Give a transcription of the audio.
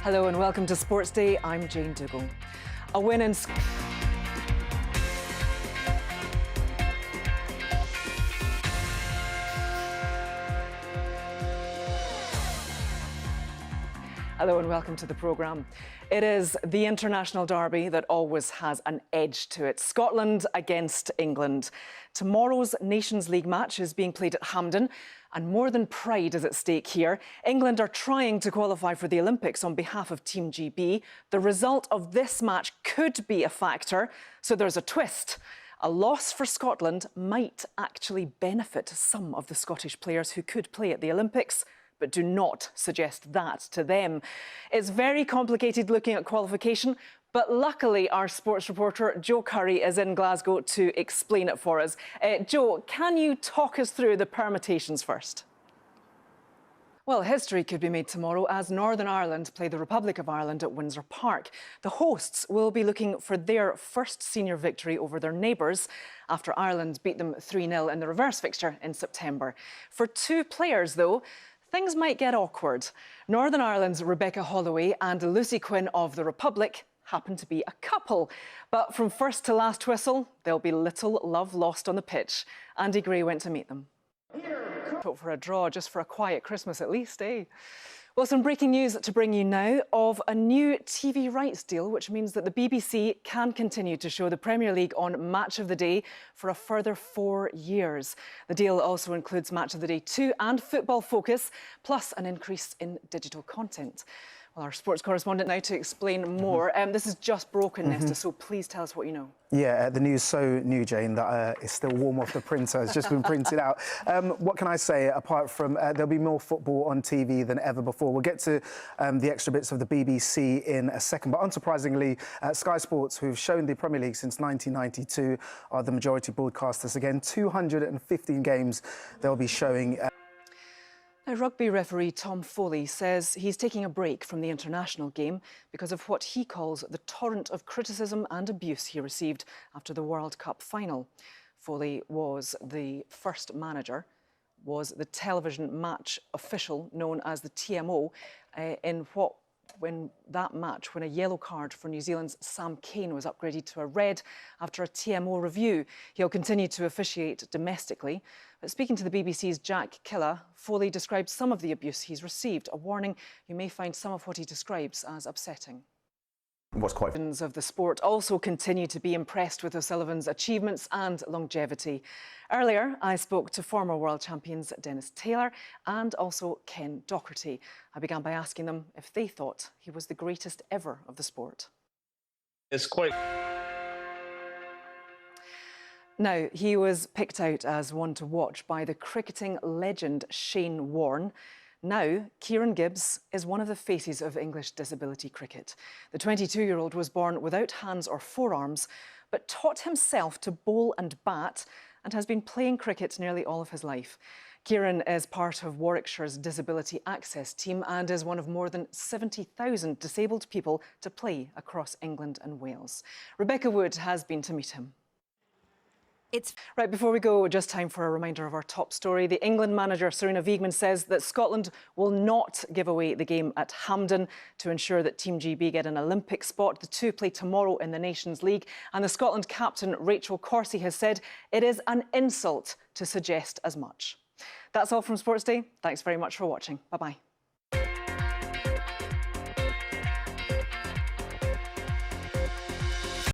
Hello and welcome to Sports Day. I'm Jane Dougall. A win in... Hello and welcome to the programme. It is the international derby that always has an edge to it. Scotland against England. Tomorrow's Nations League match is being played at Hampden, and more than pride is at stake here. England are trying to qualify for the Olympics on behalf of Team GB. The result of this match could be a factor, so there's a twist. A loss for Scotland might actually benefit some of the Scottish players who could play at the Olympics, but do not suggest that to them. It's very complicated looking at qualification, but luckily our sports reporter Joe Curry is in Glasgow to explain it for us. Joe, can you talk us through the permutations first? Well, history could be made tomorrow as Northern Ireland play the Republic of Ireland at Windsor Park. The hosts will be looking for their first senior victory over their neighbours after Ireland beat them 3-0 in the reverse fixture in September. For two players, though, things might get awkward. Northern Ireland's Rebecca Holloway and Lucy Quinn of the Republic happen to be a couple. But from first to last whistle, there'll be little love lost on the pitch. Andy Gray went to meet them. Hope for a draw, just for a quiet Christmas at least, eh? Well, some breaking news to bring you now of a new TV rights deal, which means that the BBC can continue to show the Premier League on Match of the Day for a further 4 years. The deal also includes Match of the Day 2 and Football Focus, plus an increase in digital content. Well, our sports correspondent now to explain more. This is just broken, Nesta, so please tell us what you know. Yeah, the news so new, Jane, that it's still warm off the printer. It's just been printed out. What can I say, apart from there'll be more football on TV than ever before. We'll get to the extra bits of the BBC in a second. But unsurprisingly, Sky Sports, who've shown the Premier League since 1992, are the majority broadcasters. Again, 215 games they'll be showing. Now, rugby referee Tom Foley says he's taking a break from the international game because of what he calls the torrent of criticism and abuse he received after the World Cup final. Foley was the first manager, was the television match official known as the TMO when a yellow card for New Zealand's Sam Cane was upgraded to a red after a TMO review. He'll continue to officiate domestically. But speaking to the BBC's Jack Killa, Foley described some of the abuse he's received, a warning you may find some of what he describes as upsetting. Fans of the sport also continue to be impressed with O'Sullivan's achievements and longevity. Earlier, I spoke to former world champions Dennis Taylor and also Ken Docherty. I began by asking them if they thought he was the greatest ever of the sport. It's quite... Now, he was picked out as one to watch by the cricketing legend Shane Warne. Now, Kieran Gibbs is one of the faces of English disability cricket. The 22-year-old was born without hands or forearms, but taught himself to bowl and bat and has been playing cricket nearly all of his life. Kieran is part of Warwickshire's Disability Access team and is one of more than 70,000 disabled people to play across England and Wales. Rebecca Wood has been to meet him. Right, before we go, just time for a reminder of our top story. The England manager, Sarina Wiegman, says that Scotland will not give away the game at Hampden to ensure that Team GB get an Olympic spot. The two play tomorrow in the Nations League. And the Scotland captain, Rachel Corsie, has said it is an insult to suggest as much. That's all from Sports Day. Thanks very much for watching. Bye-bye.